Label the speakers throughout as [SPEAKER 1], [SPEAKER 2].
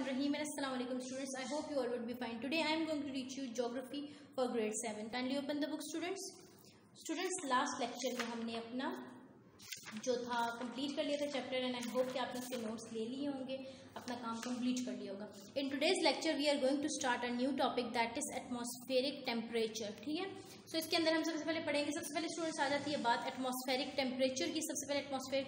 [SPEAKER 1] Bismillahirrahmanirrahim. Assalamualaikum students. I hope you all would be fine. Today I am going to teach you geography for grade 7. Kindly open the book students. Students, last lecture में हमने अपना जो था complete कर लिया था chapter and I hope कि आपने इसके नोट्स ले लिए होंगे, अपना काम कंप्लीट कर लिया होगा. In today's lecture we are going to start a new topic that is atmospheric temperature. ठीक है, सो इसके अंदर हम सबसे पहले पढ़ेंगे. सबसे पहले स्टूडेंट्स आ जाती है बात एटमॉस्फेरिक टेम्परेचर की. सबसे पहले एटमॉस्फेरिक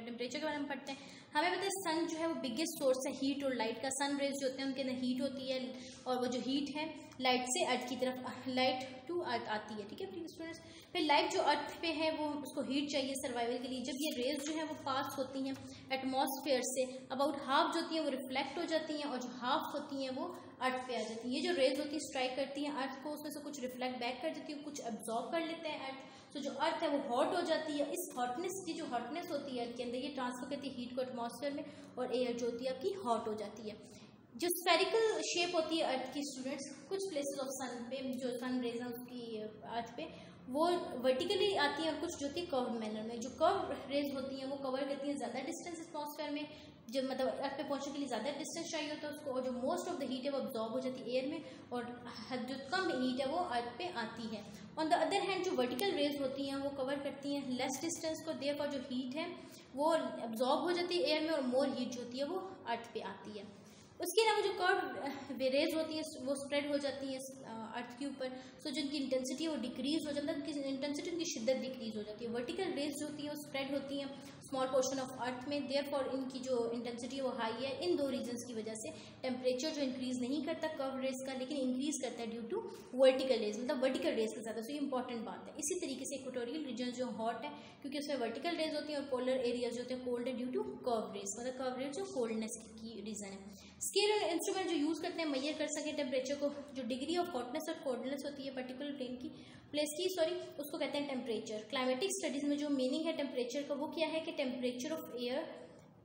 [SPEAKER 1] टेम्परेचर के बारे में पढ़ते हैं. हमें पता है सन जो है वो बिगेस्ट सोर्स है हीट और लाइट का. सन रेज जो होते हैं उनके अंदर हीट होती है और वो जो हीट है लाइट से अर्थ की तरफ, लाइट टू अर्थ आती है. ठीक है स्टूडेंट्स, फिर लाइट जो अर्थ पे है वो उसको हीट चाहिए सर्वाइवल के लिए. जब ये रेज जो है वो पास होती हैं एटमॉस्फेयर से, अबाउट हाफ जो होती हैं वो रिफ्लेक्ट हो जाती हैं और जो हाफ होती हैं वो अर्थ पे आ जाती है. ये जो रेज होती है स्ट्राइक करती हैं अर्थ को, उसमें से कुछ रिफ्लेक्ट बैक कर जाती है, कुछ एब्जॉर्ब कर लेते हैं अर्थ. तो जो अर्थ है वो हॉट हो जाती है. इस हॉटनेस की जो हॉटनेस होती है अर्थ के अंदर ये ट्रांसफर करती है हीट को एटमॉस्फेयर में और एयर जो होती है आपकी हॉट हो जाती है. जो स्फेरिकल शेप होती है अर्थ की स्टूडेंट्स, कुछ प्लेसेस ऑफ सन पे जो सन रेज है उसकी अर्थ पे वो वर्टिकली आती है और कुछ जो होती है कर्व मैनर में. जो कर्व रेज होती हैं वो कवर करती हैं ज़्यादा डिस्टेंस एटमॉस्फेयर में, जो मतलब अर्थ पे पहुंचने के लिए ज़्यादा डिस्टेंस चाहिए होता है उसको, और जो मोस्ट ऑफ द हीट है वो अब्जॉर्ब हो जाती है एयर में और जो कम हीट है वो अर्थ पे आती है. ऑन द अदर हैंड जो वर्टिकल रेज होती हैं वो कवर करती हैं लेस डिस्टेंस को, देयरफॉर जो हीट है वो अब्जॉर्ब हो जाती है एयर में और मोर हीट जो होती है वो अर्थ पे आती है. उसके अलावा जो कर्व रेज होती है वो स्प्रेड हो जाती है अर्थ के ऊपर. सो जिनकी इंटेंसिटी है वो डिक्रीज हो जाती है, उनकी इंटेंसिटी उनकी शिद्दत डिक्रीज हो जाती है. वर्टिकल रेज जो होती है वो स्प्रेड होती हैं स्मॉल पोर्शन ऑफ अर्थ में, देयरफॉर इनकी जो इंटेंसिटी है वो हाई है. इन दो रीजन्स की वजह से टेम्परेचर जो इंक्रीज नहीं करता कर्व रेज का, लेकिन इंक्रीज करता है ड्यू टू वर्टिकल रेज, मतलब वर्टिकल रेज के साथ. सो ये इंपॉर्टेंट बात है. इसी तरीके से इक्वेटोरियल रीजन जो हॉट है क्योंकि उसमें वर्टिकल रेज होती है और पोलर एरियाज जो होते हैं कोल्ड है ड्यू टू कर्व रेज, मतलब कर्व रेज जो कोल्डनेस की रीजन है. स्केल और इंस्ट्रूमेंट जो यूज करते हैं मेजर कर सके टेम्परेचर को, जो डिग्री ऑफ हॉटनेस और कोल्डनेस होती है पर्टिकुलर प्लेस की उसको कहते हैं टेम्परेचर. क्लाइमेटिक स्टडीज में जो मीनिंग है टेम्परेचर का वो क्या है कि टेम्परेचर ऑफ एयर,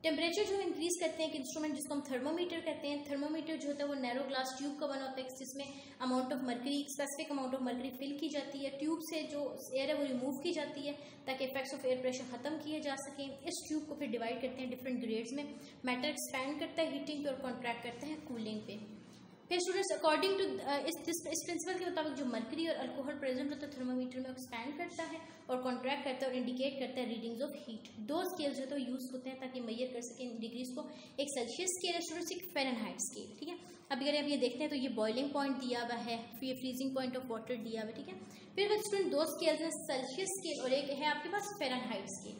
[SPEAKER 1] टेम्परेचर जो इंक्रीज करते हैं एक इंस्ट्रूमेंट जिसको हम थर्मोमीटर कहते हैं. थर्मोमीटर जो होता है वो नैरो ग्लास ट्यूब का बना होता है जिसमें amount of mercury, specific amount of mercury fill की जाती है. ट्यूब से जो एयर है वो रिमूव की जाती है ताकि इफेक्ट्स ऑफ एयर प्रेशर खत्म किए जा सकें. इस ट्यूब को फिर डिवाइड करते हैं डिफरेंट ग्रेड्स में. मैटर एक्सपैंड करता है हीटिंग पे और कॉन्ट्रैक्ट करता है कूलिंग पे. फिर स्टूडेंट्स अकॉर्डिंग टू इस प्रिंसिपल के मुताबिक जो मर्करी और अल्कोहल प्रेजेंट होता है थर्मोमीटर में एक्सपैंड करता है और कॉन्ट्रैक्ट करता है और इंडिकेट करता है रीडिंग्स ऑफ हीट. दो स्केल्स जो है यूज होते हैं ताकि मेजर कर सकें डिग्रीज को. एक सेल्सियस स्केल है स्टूडेंट्स, एक फ़ारेनहाइट स्केल. ठीक है, अब अगर आप ये देखते हैं तो ये बॉइलिंग पॉइंट दिया हुआ है, फिर ये फ्रीजिंग पॉइंट ऑफ वाटर दिया हुआ है. ठीक है, फिर स्टूडेंट दो स्केल्स हैं, सेल्सियस स्केल और एक है आपके पास फ़ारेनहाइट स्केल.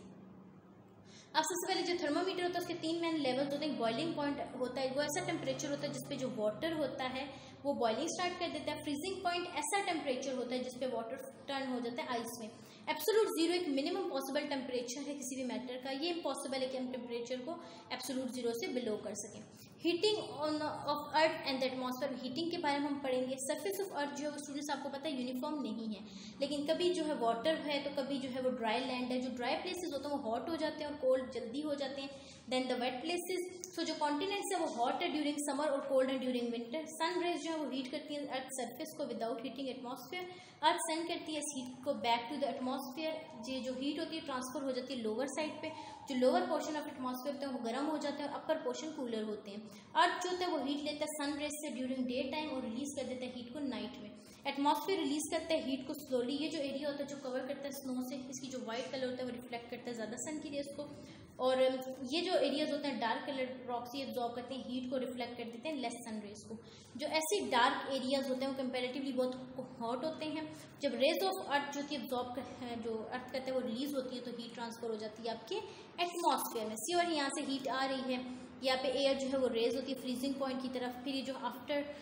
[SPEAKER 1] अब सबसे पहले जो थर्मोमीटर होता है उसके तीन मेन लेवल्स होते हैं. बॉइलिंग पॉइंट होता है, वो ऐसा टेम्परेचर होता है जिसपे जो वाटर होता है वो बॉइलिंग स्टार्ट कर देता है. फ्रीजिंग पॉइंट ऐसा टेम्परेचर होता है जिसपे वाटर टर्न हो जाता है आइस में. एब्सोल्यूट जीरो एक मिनिमम पॉसिबल टेम्परेचर है किसी भी मैटर का. ये इम्पॉसिबल है कि हम टेम्परेचर को एब्सोल्यूट जीरो से बिलो कर सकें. Heating of earth and the atmosphere, heating के बारे में हम पढ़ेंगे. सरफेस ऑफ अर्थ जो है वो स्टूडेंट्स आपको पता है यूनिफॉर्म नहीं है, लेकिन कभी जो है वाटर है तो कभी जो है वो ड्राई लैंड है. जो ड्राई प्लेसेस होते हैं वो हॉट हो जाते हैं और कोल्ड जल्दी हो जाते हैं. देन द वेट प्लेसेस, सो जो कॉन्टिनेंट्स है वो हॉट है ड्यूरिंग समर और कोल्ड है ड्यूरिंग विंटर. सन रेज जो है वो हीट करती है अर्थ सरफेस को विदाउट हीटिंग एटमॉस्फेयर. अर्थ सेंड करती है इस हीट को बैक टू द एटमॉस्फेयर. ये जो हीट होती है ट्रांसफर हो जाती है लोअर साइड पे. जो लोअर पोर्शन ऑफ एटमॉस्फेयर होता है वो गर्म हो जाता है और अपर पोर्शन कूलर होते हैं. अर्थ जो होता है वो हीट लेता है सन रेज से ड्यूरिंग डे टाइम और रिलीज कर देता है हीट को नाइट में. एटमॉस्फेयर रिलीज करता है हीट को स्लोली. ये जो एरिया होता है जो कवर करता है स्नो से, इसकी जो व्हाइट कलर होता है वो रिफ्लेक्ट करता है ज़्यादा सन की रेज को, और ये जो एरियाज होते हैं डार्क कलर रॉक्स ये एब्जॉर्ब करते हैं हीट को, रिफ्लेक्ट कर देते हैं लेस सन रेज को. जो ऐसे डार्क एरियाज होते हैं वो कंपैरेटिवली बहुत हॉट होते हैं. जब रेज ऑफ अर्थ जो थी एब्जॉर्ब जो अर्थ करता है वो रिलीज होती है तो हीट ट्रांसफर हो जाती है आपके एटमॉस्फेयर में. सी और यहाँ से हीट आ रही है, यहाँ पे एयर जो है वो रेज होती है फ्रीजिंग पॉइंट की तरफ. फिर ये जो after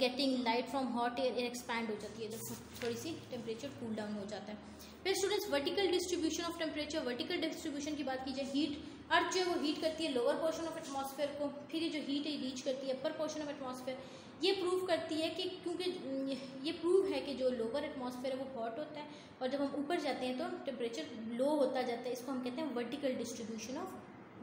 [SPEAKER 1] getting light from hot air expand हो जाती है जब थोड़ी सी टेम्परेचर कूल डाउन हो जाता है. फिर students vertical distribution of temperature, vertical distribution की बात की जाए, हीट अर्थ जो है वो हीट करती है लोअर पोर्शन ऑफ एटमॉस्फेयर को, फिर ये जो हीट है रीच करती है अपर पोर्शन ऑफ एटमॉस्फेयर. ये प्रूव करती है कि क्योंकि ये प्रूव है कि जो लोअर एटमॉस्फेयर है वो हॉट होता है और जब हम ऊपर जाते हैं तो टेम्परेचर लो होता जाता है. इसको हम कहते हैं वर्टिकल डिस्ट्रीब्यूशन ऑफ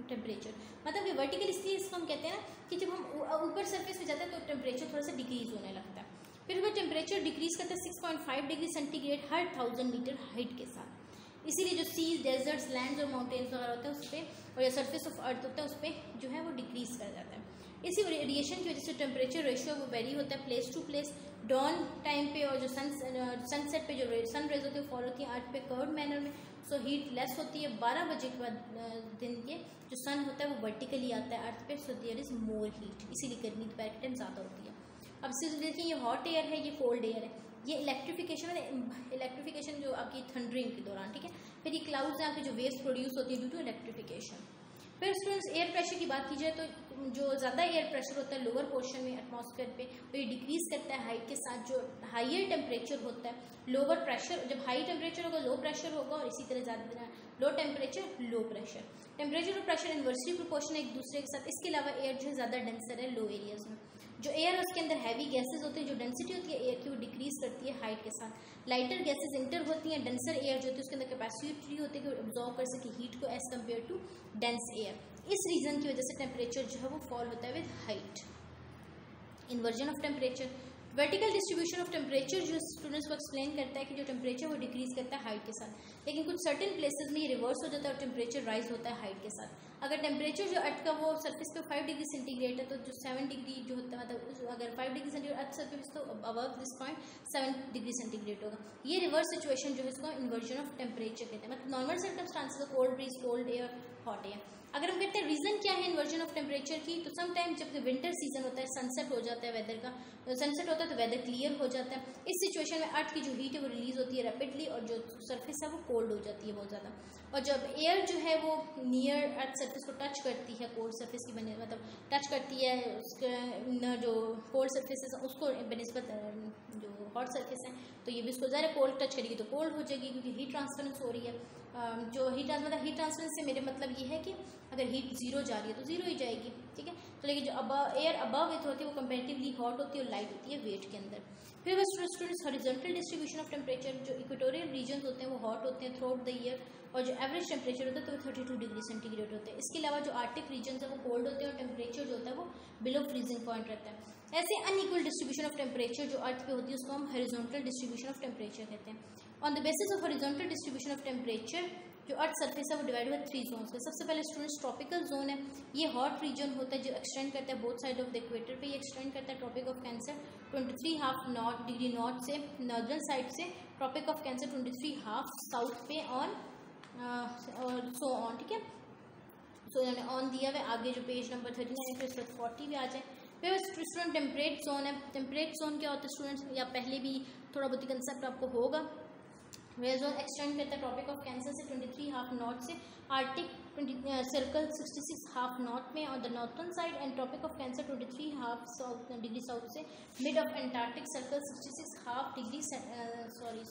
[SPEAKER 1] टेम्परेचर. मतलब कि वर्टिकल इसलिए इसको हम कहते हैं ना कि जब हम ऊपर सरफेस पे जाते हैं तो टेम्परेचर थोड़ा सा डिक्रीज होने लगता है. फिर वो टेम्परेचर डिक्रीज करता है 6.5 डिग्री सेंटीग्रेड हर 1000 मीटर हाइट के साथ. इसीलिए जो सीज, डेजर्ट्स, लैंड्स और माउंटेन्स वगैरह होते हैं उस पर, और जो सरफेस ऑफ अर्थ होता है उस पर जो है वो डिक्रीज कर जाता है. इसी रेडिएशन की वजह से टेम्परेचर रेशियो वो वेरी होता है place to place. Dawn time पे और जो सनसेट पे जो सन रेज होती है फॉल होती है अर्थ पे कर्व मैनर में, सो हीट लेस होती है। 12 बजे के बाद दिन के जो सन होता है वो वर्टिकली आता है अर्थ पे, so there is more heat, इसीलिए गर्मी दोपहर के टाइम ज़्यादा होती है। अब सिर्फ देखिए ये हॉट एयर है, ये कोल्ड एयर है, ये इलेक्ट्रिफिकेशन जो आपकी थंडरिंग के दौरान, ठीक है। फिर ये क्लाउड्स हैं आपकी जो वेव्स प्रोड्यूस होती है ड्यू टू इलेक्ट्रिफिकेशन। फिर स्टूडेंट्स एयर प्रेशर की बात की जाए तो जो ज़्यादा एयर प्रेशर होता है लोअर पोर्शन में एटमॉस्फेयर पे, तो ये डिक्रीज करता है हाइट के साथ। जो हाइयर टेम्परेचर होता है लोअर प्रेशर, जब हाई टेम्परेचर होगा लो प्रेशर होगा, और इसी तरह ज़्यादा low temperature low pressure. Temperature और प्रेशर इन्वर्सली प्रोपोर्शनल एक दूसरे के साथ। इसके अलावा एयर जो है ज़्यादा डेंसर है लो एरियाज में। जो एयर है उसके अंदर हैवी गैसेज होते हैं, जो डेंसिटी होती है एयर की वो डिक्रीज करती है हाइट के साथ। लाइटर गैसेज इंटर होती हैं, डेंसर एयर जो होती है उसके अंदर कैपेसिटी होती है कि एब्जॉर्ब कर सके हीट को as compare to dense air. इस रीजन की वजह से टेम्परेचर जो है वो फॉल होता है with height. Inversion of temperature, vertical distribution of temperature जो स्टूडेंट्स को एक्सप्लेन करता है कि जो टेम्परेचर वो डिक्रीज करता है हाइट के साथ, लेकिन कुछ सर्टेन प्लेसेस में ये रिवर्स हो जाता है और टेम्परेचर राइज होता है हाइट के साथ। अगर टेम्परेचर जो अर्थ का वो सरफेस पे 5 डिग्री सेंटीग्रेड है, तो जो 7 डिग्री जो होता है, मतलब अगर 5 डिग्री सेंटीग्रेड अर्थ सरफेस तो above this point 7 degree centigrade होगा। ये रिवर्स सिचुएशन जो है इसको इन्वर्जन ऑफ टेम्परेचर कहते हैं। मतलब normal circumstances, cold bridge, cold air, hot air. अगर हम कहते हैं रीजन क्या है इन्वर्जन ऑफ टेम्परेचर की, तो सम टाइम जब विंटर सीजन होता है सनसेट हो जाता है वेदर का, सनसेट होता है तो वेदर क्लियर हो जाता है। इस सिचुएशन में अर्थ की जो हीट है वो रिलीज होती है रैपिडली, और जो सरफेस है वो कोल्ड हो जाती है बहुत ज़्यादा। और जब एयर जो है वो नियर अर्थ सरफेस को टच करती है, कोल्ड सरफेस की बने मतलब टच करती है उसके जो कोल्ड सरफेस है उसको बनिस्बत जो हॉट सरफेस है, तो ये भी उसको ज़रा कोल्ड टच करेगी तो कोल्ड हो जाएगी, क्योंकि हीट ट्रांसफरेंस हो रही है। जो हीट ट्रांसफरेंस से मेरे मतलब ये है कि अगर हीट जीरो जा रही है तो जीरो ही जाएगी, ठीक है। तो लेकिन जो एयर अबव विथ होती है वो कंपेरेटिवली हॉट होती है और लाइट होती है वेट के अंदर। फिर वो students horizontal distribution of temperature, जो इक्वेटोरियल रीजन होते हैं वो हॉट होते हैं थ्रू आउट द ईयर, और जो एवरेज टेम्परेचर होता है तो वो 32 डिग्री सेंटीग्रेड होते हैं। इसके अलावा जो आर्टिक रीजन है वो कोल्ड होते हैं और टेम्परेचर जो होता है वो बिलो फ्रीजिंग पॉइंट रहता है। ऐसे अनइक्वल डिस्ट्रीब्यूशन ऑफ टेम्परेचर जो अर्थ पे होती है उसको हम हॉरिजॉन्टल डिस्ट्रीब्यूशन ऑफ टेम्परेचर कहते हैं। On the basis of horizontal distribution of temperature जो अर्थ सरफेस है वो डिवाइड हुआ 3 जोन्स में। सबसे पहले स्टूडेंट्स ट्रॉपिकल जोन है, ये हॉट रीजन होता है जो एक्सटेंड करता है both side of the equator पे, ये एक्सटेंड करता है tropic of cancer 23.5 degree north से नॉर्दर्न साइड से, ट्रॉपिक ऑफ कैंसर 23.5 साउथ पे ऑन और सो ऑन, ठीक है। सो ऑन दिया हुआ आगे जो पेज नंबर 39 फिर 40 भी आ जाए। फिर स्टूडेंट टेम्परेट जोन है। टेम्परेट जोन क्या होता है स्टूडेंट्स, या पहले भी थोड़ा बहुत कंसेप्ट आपको होगा। वेयर जोन एक्सटेंड करता है ट्रॉपिक ऑफ कैंसर से 23.5 नॉर्थ से आर्टिक सर्कल 66.5 नॉर्थ में और the northern side, and Tropic of cancer 23.5 degree south से mid of Antarctic Circle 66.5 degree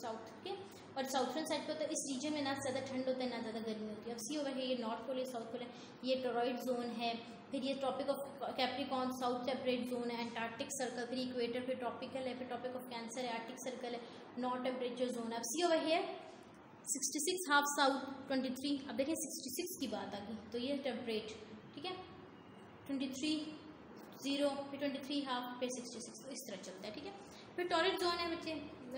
[SPEAKER 1] south के, और साउथर्न साइड पे होता है। इस रीजन में ना ज़्यादा ठंड होता है ना ज़्यादा गर्मी होती है। अब सी ओवर है, ये नॉर्थ पोल है, साउथ पोल है, ये टोरॉइड जोन है। फिर ये tropic of capricorn south separate zone है, एंटार्क्टिक सर्कल, फिर इक्वेटर, फिर ट्रॉपिकल है, फिर ट्रॉपिक ऑफ कैंसर है, आर्टिक सर्कल है, नॉर्थ टेम्परेचर जोन है। अब सी ओवर है 66.5 साउथ 23। अब देखिए 66 की बात आ गई, तो ये टेम्परेट, ठीक है, 23.0 फिर 23.5 फिर 66, तो इस तरह चलता है, ठीक है। फिर टॉरिड जोन है बच्चे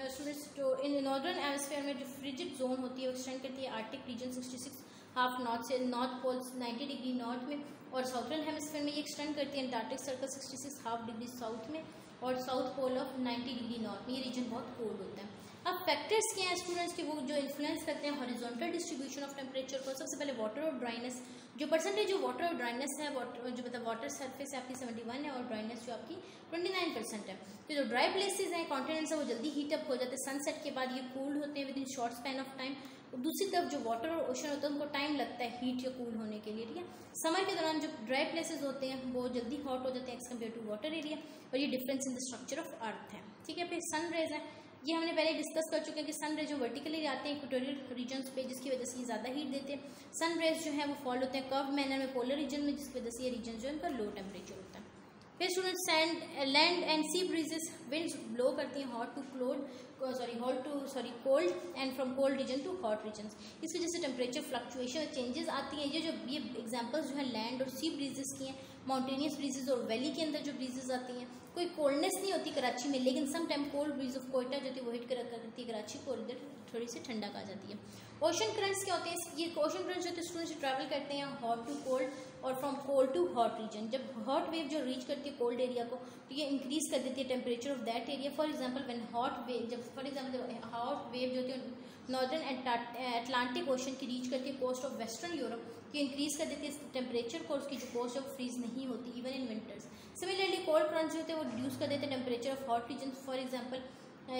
[SPEAKER 1] स्टूडेंट्स, तो इन नॉर्दर्न एमस्फेयर में जो फ्रिजिड जोन होती है वो एक्सटेंड करती है आर्टिक रीजन 66.5 नॉर्थ से नॉर्थ पोल 90 डिग्री नॉर्थ में, और साउथर्न हेमिस्फीयर में ये एक्सटेंड करती है एंटार्क्टिक सर्कल 66.5 डिग्री साउथ में और south pole of 90 degree north में। ये रीजन बहुत कोल्ड होता है। अब फैक्टर्स क्या हैं स्टूडेंट्स के वो जो इन्फ्लुएंस करते हैं हॉरिजॉन्टल डिस्ट्रीब्यूशन ऑफ टेम्परेचर को। सबसे पहले वाटर और ड्राइनेस, जो परसेंटेज ऑफ वाटर और ड्राइनेस है, जो मतलब वाटर सरफेस है आपकी 71 है और ड्राइनेस जो आपकी 29% है। तो जो ड्राई प्लेसेस हैं कॉन्टिनेंट्स है वो जल्दी हीट अप हो जाते हैं, सनसेट के बाद ये कूल होते हैं with in short span of time. दूसरी तरफ जो वाटर और ओशन होता है उनको टाइम लगता है हीट या कूल होने के लिए, ठीक है। समर के दौरान जो ड्राई प्लेसेस होते हैं वो जल्दी हॉट हो जाते हैं as compare to water area, और ये difference in the structure of earth है, ठीक है। फिर सन रेज है, ये हमने पहले डिस्कस कर चुके हैं कि सन रेज जो वर्टिकली आते हैं इक्वेटोरियल रीजन्स पे, जिसकी वजह से ये ज़्यादा हीट देते हैं। सन रेज जो है वो फॉल होते हैं कर्व मैनर में पोलर रीजन में, जिसकी वजह से ये रीजन जो है इनका लो टेम्परेचर होता है। फिर students land and sea breezes, winds blow करती हैं hot to cold and from cold region to hot regions. इस वजह से टेम्परेचर फ्लक्चुएशन चेंजेस आती हैं। ये एग्जांपल्स जो है लैंड और सी ब्रीजेस की हैं, माउंटेनियस ब्रीजेस और वैली के अंदर जो ब्रीजेस आती हैं। कोई कोल्डनेस नहीं होती कराची में, लेकिन some time cold breeze of Quetta जो होती है वो हिट करती है कराची को, इधर थोड़ी सी ठंडक आ जाती है। ओशन करंट्स क्या होते हैं, ये ओशन करंट्स जो स्टूडेंट्स ट्रैवल करते हैं हॉट टू कोल्ड और from cold to hot region. जब हॉट वेव जो रीच करती है कोल्ड एरिया को तो ये इंक्रीज कर देती है temperature of that area. For example when hot wave, जब फॉर एग्जांपल हॉट वेव जो होती है नॉर्दर्न अटलांटिक ओशन की रीच करती है कोस्ट ऑफ वेस्टर्न यूरोप, की इंक्रीज कर देती है टेम्परेचर को, उसकी जो कोस्ट ऑफ फ्रीज नहीं होती even in winters. Similarly cold currents जो होते हैं वो रिड्यूस कर देते हैं temperature of hot region. For example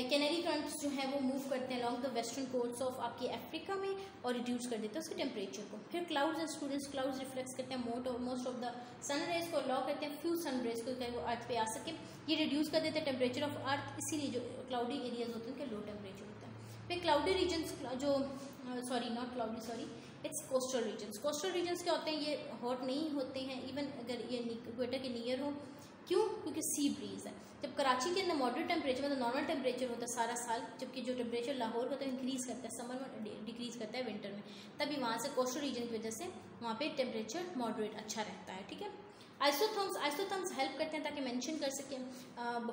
[SPEAKER 1] canary currents जो है वो मूव करते हैं along the western coast of आपकी अफ्रीका में और रिड्यूस कर देते हैं उसके टेम्परेचर को। फिर clouds and students, clouds reflect करते हैं most of the sun rays को, अलाउ करते हैं फ्यू सन रेज को वो अर्थ पे आ सके। ये रिड्यूस कर देते हैं टेम्परेचर ऑफ अर्थ, इसीलिए जो क्लाउडी एरियाज होते हैं उनके लो टेम्परेचर होता है। फिर क्लाउडी रीजन्स जो it's coastal regions. Coastal regions क्या होते हैं, ये हॉट नहीं होते हैं इवन अगर ये इक्वेटर के नियर हो। क्यों? क्योंकि सी ब्रीज है। जब कराची के अंदर मॉडरेट टेम्परेचर मतलब नॉर्मल टेम्परेचर होता है सारा साल, जबकि जो टेम्परेचर लाहौर होता है इंक्रीज करता है समर में, डिक्रीज करता है विंटर में, तभी वहाँ से कोस्टल रीजन की वजह से वहाँ पे टेम्परेचर मॉडरेट अच्छा रहता है। ठीक है। आइसोथर्म्स हेल्प करते हैं ताकि मेंशन कर सकें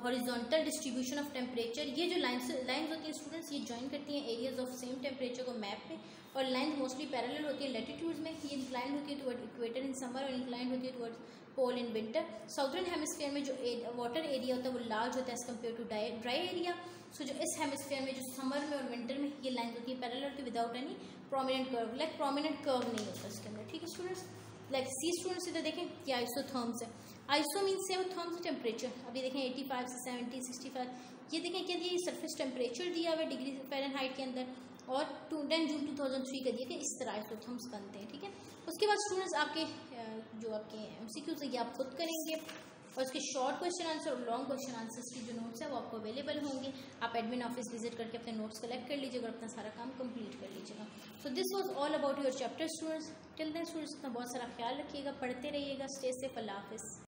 [SPEAKER 1] हॉरिजॉन्टल डिस्ट्रीब्यूशन ऑफ टेम्परेचर। ये जो लाइंस होती हैं स्टूडेंट्स, ये ज्वाइन करती हैं एरियाज ऑफ सेम टेम्परेचर को मैप में, और लाइन मोस्टली पैरेलल होती है लैटिट्यूड्स में। ये इंक्लाइंड होती है टुवर्ड इक्वेटर इन समर और इंक्लाइंड होती है toward pole in winter. Southern hemisphere में जो वाटर एरिया होता है वो लार्ज होता है as compare to dry area. So जो इस हेमिस्फीयर में जो समर में और विंटर में ये लाइन होती है पैरेलल होती है without any prominent curve, like prominent curve नहीं होता इसके अंदर। ठीक है स्टूडेंट्स, लाइक सी स्टूडेंट्स इधर देखें ये आइसोथर्म्स है। आइसो मीन्स से थर्म्स टेम्परेचर, अभी देखें 85 से 70 65, ये देखें क्या दिया, सरफेस टेम्परेचर दिया हुआ डिग्री फ़ारेनहाइट के अंदर, और 10 जून 2003 का दिया कि इस तरह आइसोथर्म्स बनते हैं। ठीक है। उसके बाद स्टूडेंट्स आपके जो आपके एमसीक्यूज है ये आप खुद करेंगे, और उसके शॉर्ट क्वेश्चन आंसर और लॉन्ग क्वेश्चन आंसर्स की जो नोट्स है वो आपको अवेलेबल होंगे। आप एडमिन ऑफिस विजिट करके अपने नोट्स कलेक्ट कर लीजिएगा और अपना सारा काम कंप्लीट कर लीजिएगा। So this was all about your chapter students. Till then students अपना बहुत सारा ख्याल रखिएगा, पढ़ते रहिएगा। स्टे सेफ, अल्लाह हाफिज़।